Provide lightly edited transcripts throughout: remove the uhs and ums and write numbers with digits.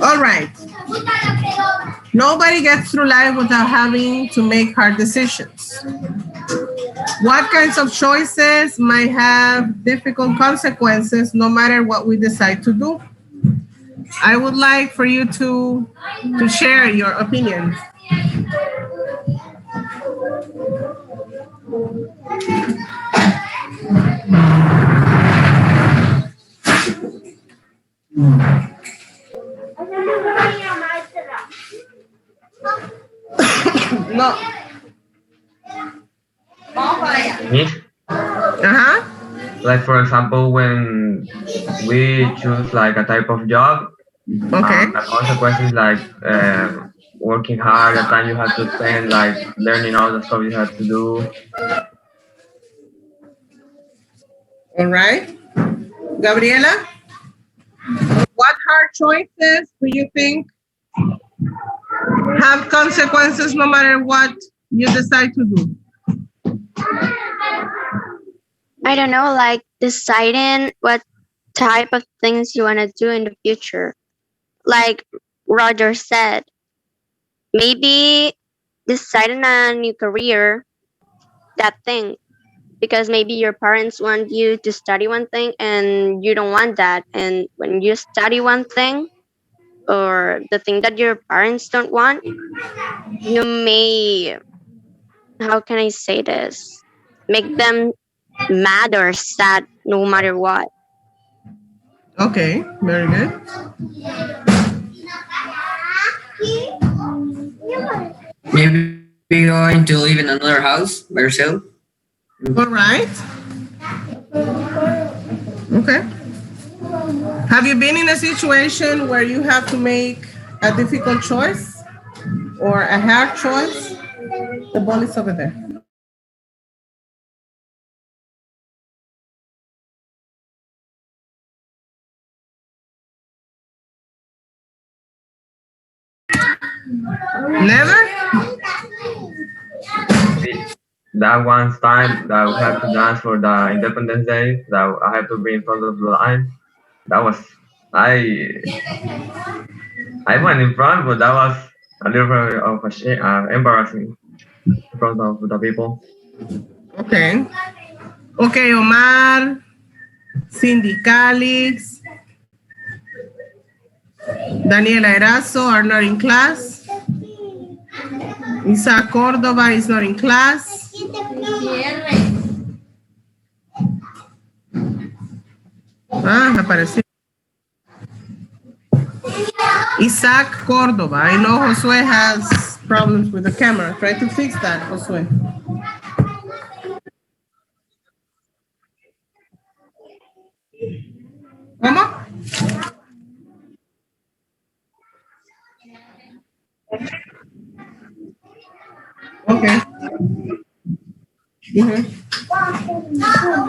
All right. Nobody gets through life without having to make hard decisions. What kinds of choices might have difficult consequences no matter what we decide to do? I would like for you to share your opinions. No. Me? Uh-huh. Like for example, when we choose like a type of job, Okay. the consequences like working hard, the time you have to spend like learning all the stuff you have to do. All right. Gabriela, what hard choices do you think have consequences no matter what you decide to do? I don't know, like deciding what type of things you want to do in the future. Like Roger said, maybe deciding a new career, that thing, because maybe your parents want you to study one thing and you don't want that. And when you study one thing or the thing that your parents don't want, you may, how can I say this? Make them mad or sad no matter what. Okay, very good. Maybe going to live in another house by yourself. All right. Okay. Have you been in a situation where you have to make a difficult choice or a hard choice? The ball is over there. Never? That one time that we have to dance for the Independence Day, that I have to be in front of the line. That was I I went in front, but that was a little bit of a shame, embarrassing in front of the people. Okay. Okay, Omar, Cindy Calix, Daniela Erazo are not in class. Isa Cordova is not in class. Ah, apareció. Isaac Cordova. I know Josue has problems with the camera. Try to fix that, Josue. ¿Cómo? Okay.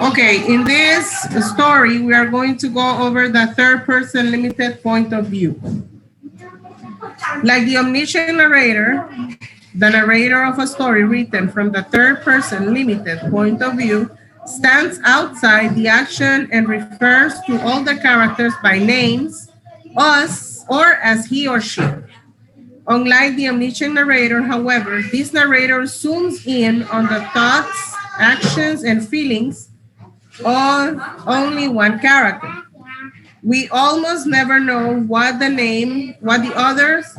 Okay, in this story, we are going to go over the third person limited point of view. Like the omniscient narrator, the narrator of a story written from the third person limited point of view stands outside the action and refers to all the characters by names, us, or as he or she. Unlike the omniscient narrator, however, this narrator zooms in on the thoughts, actions, and feelings of only one character. We almost never know what the others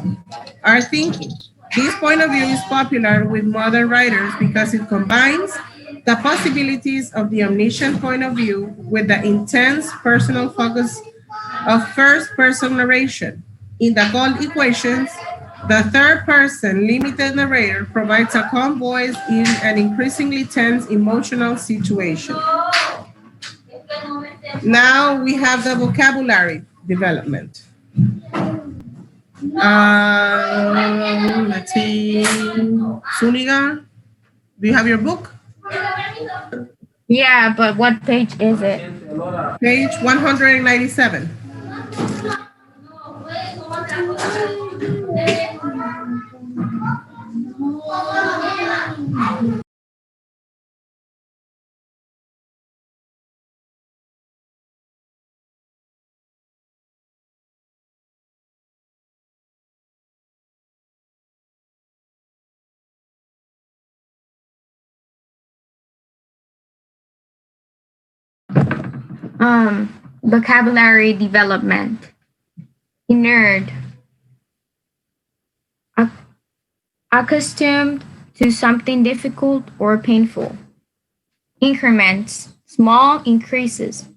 are thinking. This point of view is popular with modern writers because it combines the possibilities of the omniscient point of view with the intense personal focus of first-person narration. In the called equations, the third-person limited narrator provides a calm voice in an increasingly tense emotional situation. Now we have the vocabulary development. Let's see. Suniga, do you have your book? Yeah, but what page is it? Page 197. Vocabulary development. Inert. Accustomed to something difficult or painful. Increments. Small increases.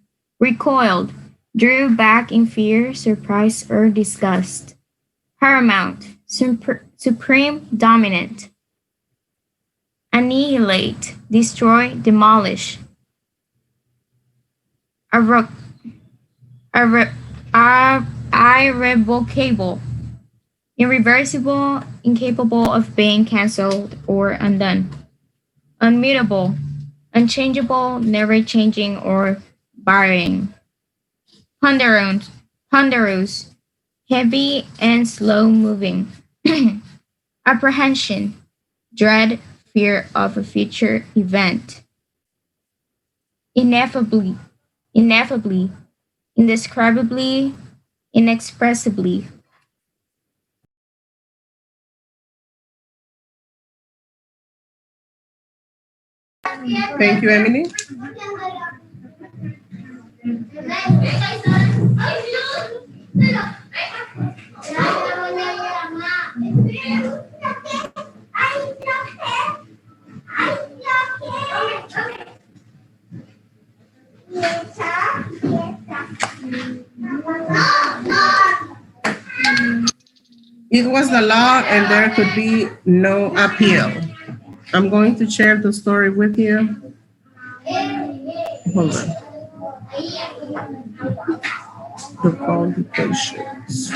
Recoiled. Drew back in fear, surprise, or disgust. Paramount. Supreme, dominant. Annihilate. Destroy, demolish. Irrevocable, irreversible, incapable of being cancelled or undone. Unmutable, unchangeable, never changing or varying. Ponderous, heavy and slow moving. Apprehension, dread, fear of a future event. Ineffably, indescribably, inexpressibly. Thank you, Emily. It was the law and there could be no appeal. I'm going to share the story with you. Hold on. The qualifications.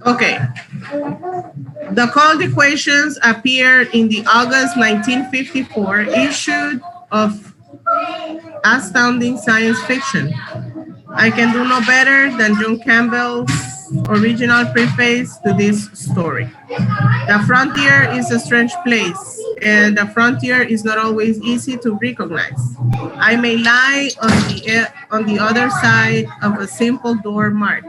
Okay. The called equations appeared in the August 1954 issue of Astounding Science Fiction. I can do no better than John Campbell's original preface to this story. The frontier is a strange place, and the frontier is not always easy to recognize. I may lie on the other side of a simple door marked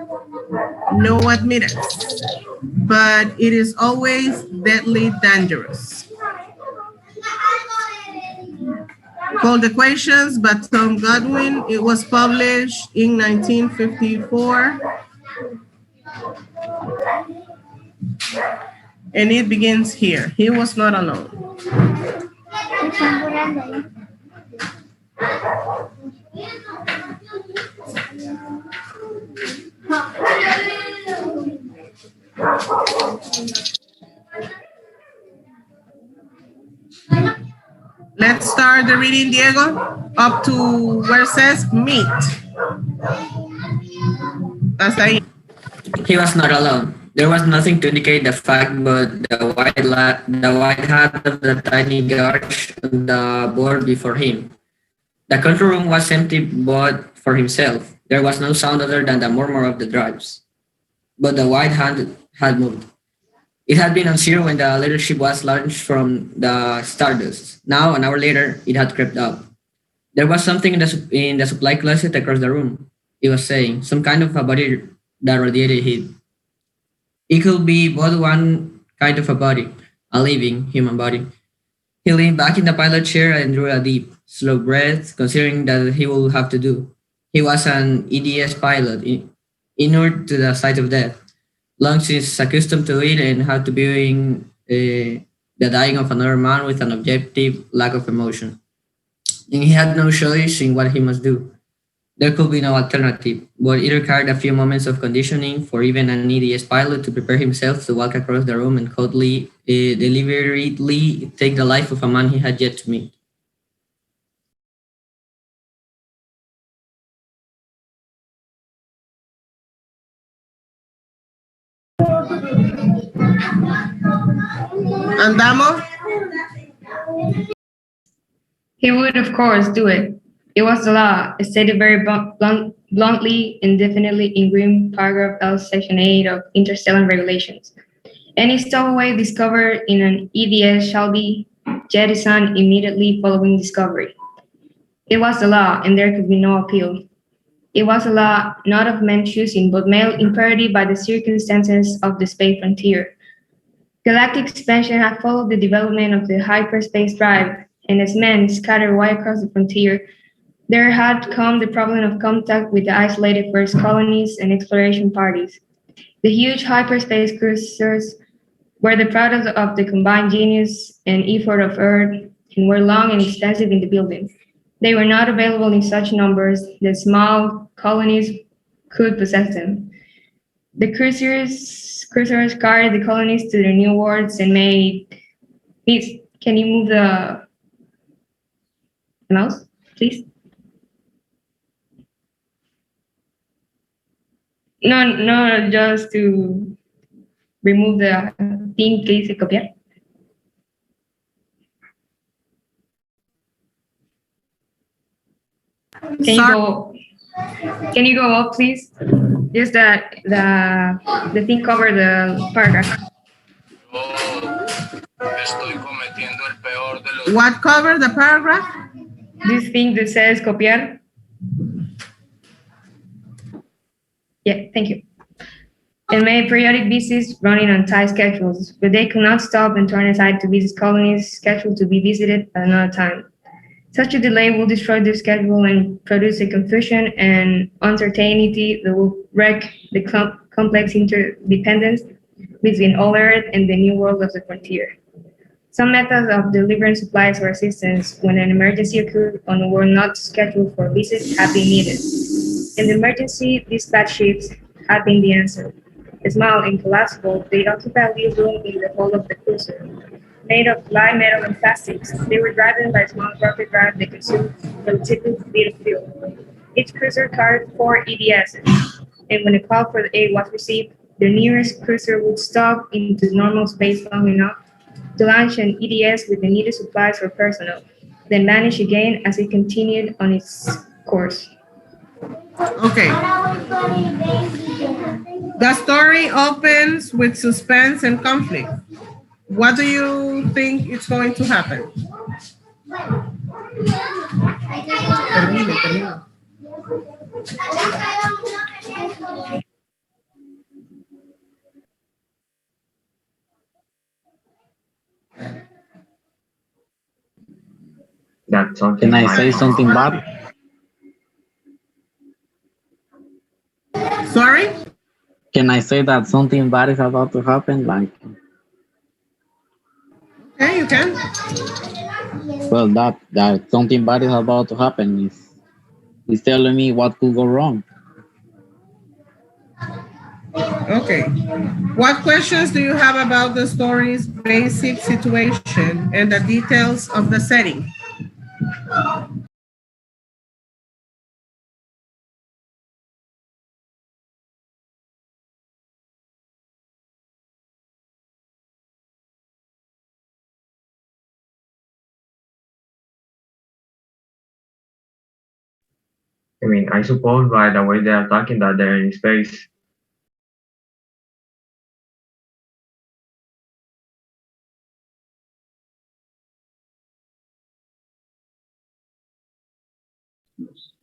"No admittance," but it is always deadly dangerous. Called Equations by Tom Godwin. It was published in 1954. And it begins here. He was not alone. Let's start the reading, Diego, up to where it says meet. Hasta ahí. He was not alone. There was nothing to indicate the fact but the white hat of the tiny gauge on the board before him. The control room was empty but for himself. There was no sound other than the murmur of the drives. But the white hand had moved. It had been on zero when the little ship was launched from the stardust. Now, an hour later, it had crept up. There was something in the supply closet across the room. It was saying, some kind of a body that radiated heat. It could be but one kind of a body, a living human body. He leaned back in the pilot chair and drew a deep, slow breath, considering that he would have to do. He was an EDS pilot, inured to the sight of death. Long since accustomed to it and had to viewing the dying of another man with an objective lack of emotion. And he had no choice in what he must do. There could be no alternative, but it required a few moments of conditioning for even an EDS pilot to prepare himself to walk across the room and coldly, deliberately take the life of a man he had yet to meet. Andamos. He would, of course, do it. It was the law, stated very bluntly and definitely in Green Paragraph L, Section 8 of Interstellar Regulations. Any stowaway discovered in an EDS shall be jettisoned immediately following discovery. It was the law, and there could be no appeal. It was a law not of men choosing, but made imperative by the circumstances of the space frontier. Galactic expansion had followed the development of the hyperspace drive, and as men scattered wide across the frontier, there had come the problem of contact with the isolated first colonies and exploration parties. The huge hyperspace cruisers were the product of the combined genius and effort of Earth and were long and extensive in the building. They were not available in such numbers that small colonies could possess them. The cruisers carried the colonies to their new worlds and made. Please, can you move the mouse, please? No, just to remove the thing que dice copiar. Can you go up, please? Just that the thing cover the paragraph. What cover the paragraph? This thing that says copiar. Yeah, thank you. And made periodic visits running on tight schedules, but they could not stop and turn aside to visit colonies scheduled to be visited at another time. Such a delay will destroy their schedule and produce a confusion and uncertainty that will wreck the complex interdependence between all Earth and the new world of the frontier. Some methods of delivering supplies or assistance when an emergency occurred on a world not scheduled for visit have been needed. In the emergency dispatch ships have been the answer. Small and collapsible, they occupy little room in the hull of the cruiser. Made of light metal and plastics, they were driven by a small rocket drive that consumed relatively little fuel. Each cruiser carried 4 EDSs, and when a call for aid was received, the nearest cruiser would stop into normal space long enough to launch an EDS with the needed supplies or personnel, then vanish again as it continued on its course. Okay. The story opens with suspense and conflict. What do you think is going to happen? Termine. That's something. Can I say something bad? Sorry? Can I say that something bad is about to happen? Like, Okay, you can. well, that something bad is about to happen is telling me what could go wrong. Okay. What questions do you have about the story's basic situation and the details of the setting? I mean, I suppose by the way they are talking that they're in space.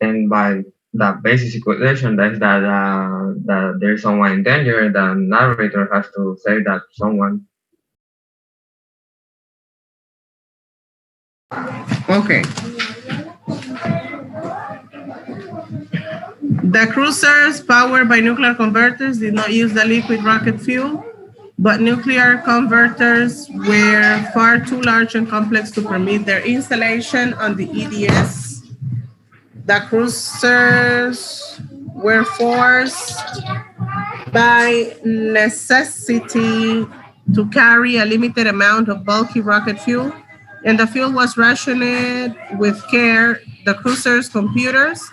And by the basic situation, that's that there's someone in danger, the narrator has to say that someone. Okay. The cruisers powered by nuclear converters did not use the liquid rocket fuel, but nuclear converters were far too large and complex to permit their installation on the EDS. The cruisers were forced by necessity to carry a limited amount of bulky rocket fuel, and the fuel was rationed with care. The cruiser's computers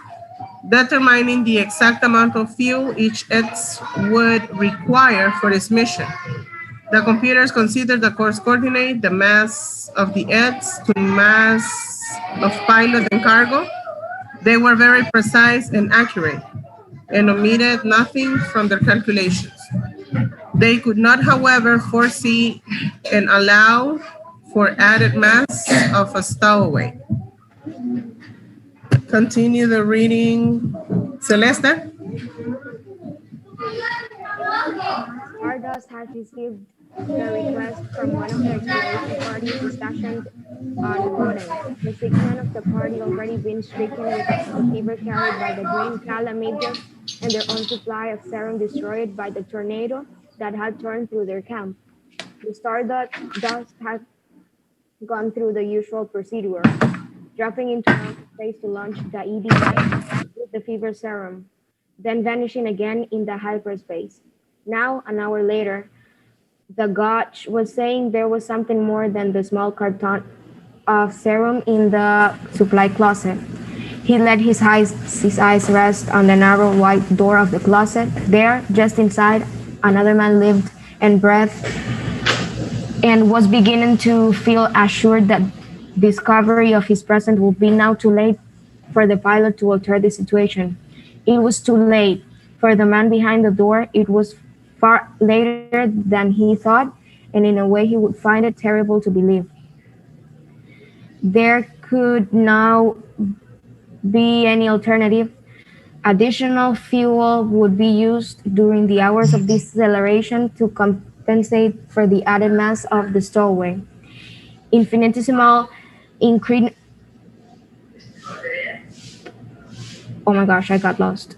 determining the exact amount of fuel each ETS would require for its mission. The computers considered the course coordinate, the mass of the ETS to mass of pilot and cargo. They were very precise and accurate. and omitted nothing from their calculations. They could not, however, foresee and allow for added mass of a stowaway. Continue the reading. Celeste? Stardust had received the request from one of the exploration parties stationed on Rodin. The 6 men of the party already been stricken with the fever carried by the green calamities and their own supply of serum destroyed by the tornado that had torn through their camp. The Stardust had gone through the usual procedure, dropping into outer space to launch the EDS with the fever serum, then vanishing again in the hyperspace. Now, an hour later, the Gotch was saying there was something more than the small carton of serum in the supply closet. He let his eyes rest on the narrow white door of the closet. There, just inside, another man lived and breathed and was beginning to feel assured that discovery of his presence would be now too late for the pilot to alter the situation. It was too late. For the man behind the door, it was far later than he thought, and in a way he would find it terrible to believe. There could now be any alternative. Additional fuel would be used during the hours of deceleration to compensate for the added mass of the stowaway. Infinitesimal incre- oh my gosh, I got lost.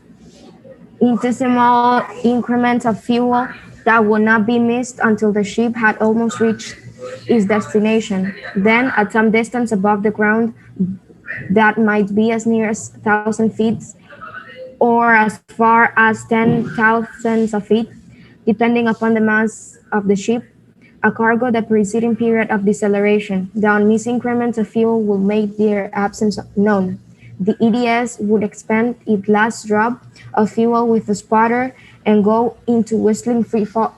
Infinitesimal increments of fuel that would not be missed until the ship had almost reached its destination. Then, at some distance above the ground, that might be as near as 1,000 feet or as far as 10,000 of feet, depending upon the mass of the ship, a cargo the preceding period of deceleration. The unmissed increments of fuel will make their absence known. The EDS would expend its last drop of fuel with a sputter and go into whistling free fall.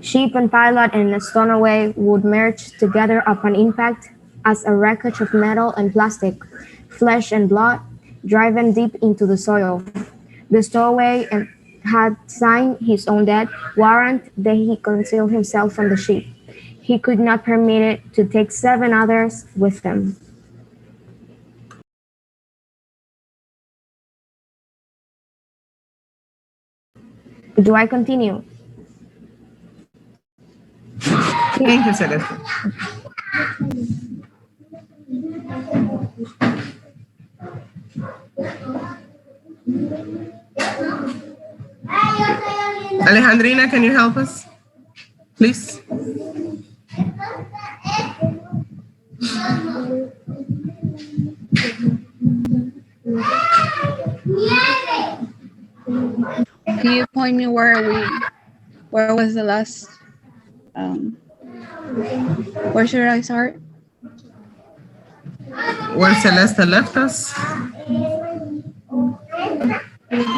Ship and pilot and a stowaway would merge together upon impact as a wreckage of metal and plastic, flesh and blood, driven deep into the soil. The stowaway had signed his own death warrant that he concealed himself from the ship. He could not permit it to take 7 others with him. Do I continue? Thank you, Celeste. Alejandrina, can you help us? Please. Can you point me where was the last, where should I start? Where Celeste left us.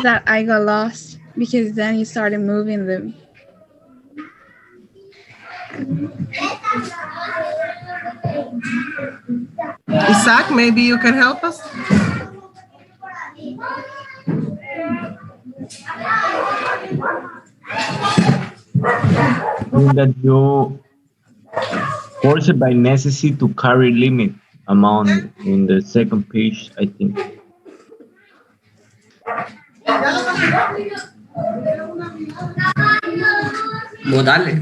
That I got lost because then you started moving them. Isaac, maybe you can help us? That you forced by necessity to carry limit amount in the second page, I think. Dale.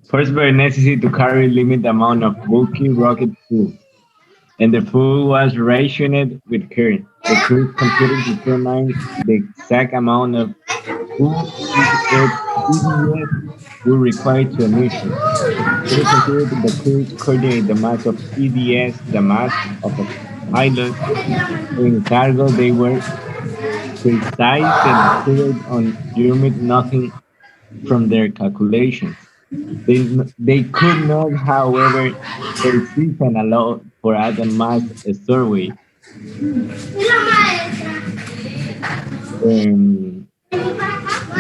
Forced by necessity to carry limit amount of bulky rocket fuel, and the fuel was rationed with current. The crew computer determined the exact amount of fuel EDS will require to a mission. It considered the crew coordinate the mass of EDS, the mass of a pilot, in cargo. They were precise and accurate on derived nothing from their calculations. They could not, however, persist and allow for other mass survey.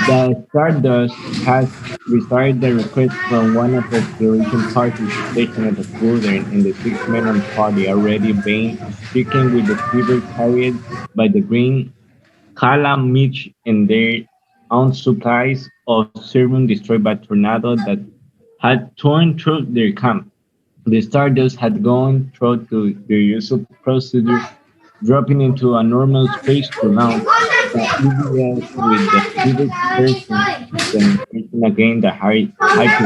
The Stardust has received the request from one of the exploration parties stationed at the Southern, and the six men on the party already been stricken with the fever carried by the Green Kala Mitch and their own supplies of serum destroyed by tornado that had torn through their camp. The Stardust had gone through their usual procedure, dropping into a normal space to launch the EVS with the fever person, then starting again the hyperspace.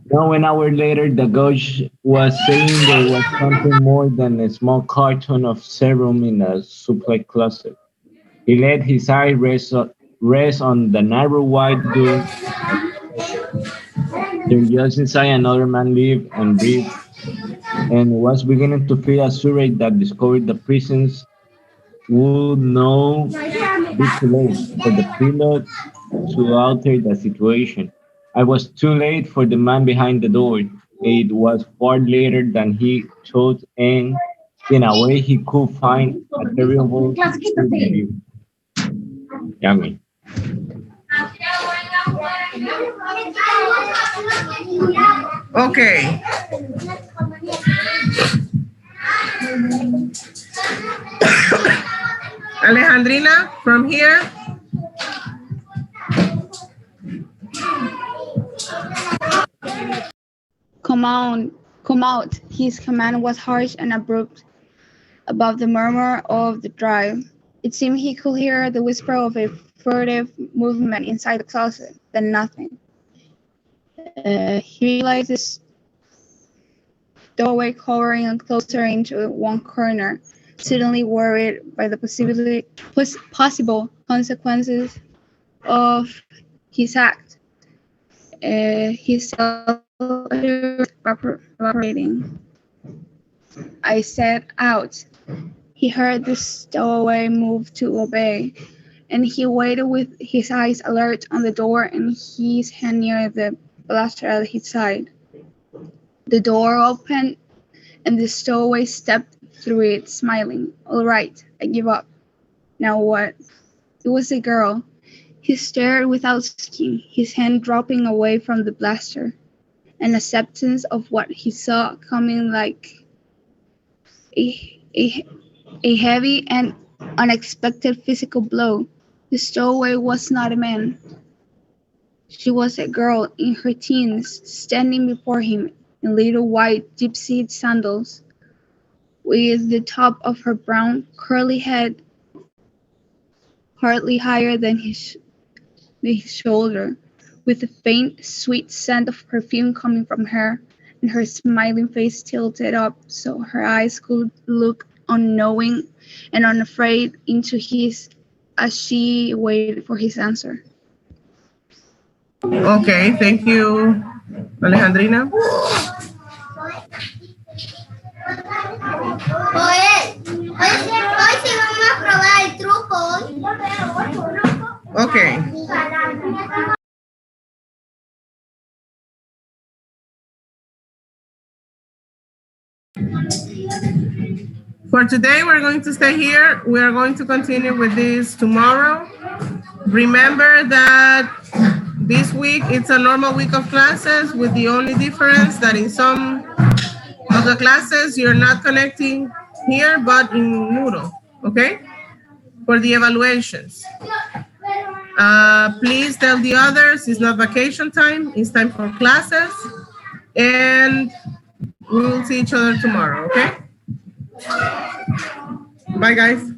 Now, an hour later, the gauge was saying there was something more than a small carton of serum in a supply closet. He let his eye rest on the narrow white dome of the closet. There, just inside, another man lived and breathed, and was beginning to feel assured that discovered the prisons would now be too late for the pilot to alter the situation. I was too late for the man behind the door. It was far later than he thought, and in a way he could find a terrible true relief. Yummy. Okay. Alejandrina, from here. Come on, come out. His command was harsh and abrupt, above the murmur of the drive. It seemed he could hear the whisper of a furtive movement inside the closet, then nothing. He realized this doorway covering and closer into one corner, suddenly worried by the possible consequences of his act. His evaporating. I set out. He heard the stowaway move to obey, and he waited with his eyes alert on the door and his hand near the blaster at his side. The door opened, and the stowaway stepped through it, smiling. All right, I give up. Now what? It was a girl. He stared without speaking, his hand dropping away from the blaster, an acceptance of what he saw coming like a heavy and unexpected physical blow. The stowaway was not a man. She was a girl in her teens, standing before him in little white gypsy sandals, with the top of her brown, curly head hardly higher than his shoulder, with a faint, sweet scent of perfume coming from her, and her smiling face tilted up so her eyes could look unknowing and unafraid into his as she waited for his answer. Okay, thank you, Alejandrina. Okay. For today, we're going to stay here. We are going to continue with this tomorrow. Remember that this week, it's a normal week of classes with the only difference that in some of the classes, you're not connecting here, but in Moodle, okay? For the evaluations. Please tell the others it's not vacation time, it's time for classes. And we will see each other tomorrow, okay? Bye, guys.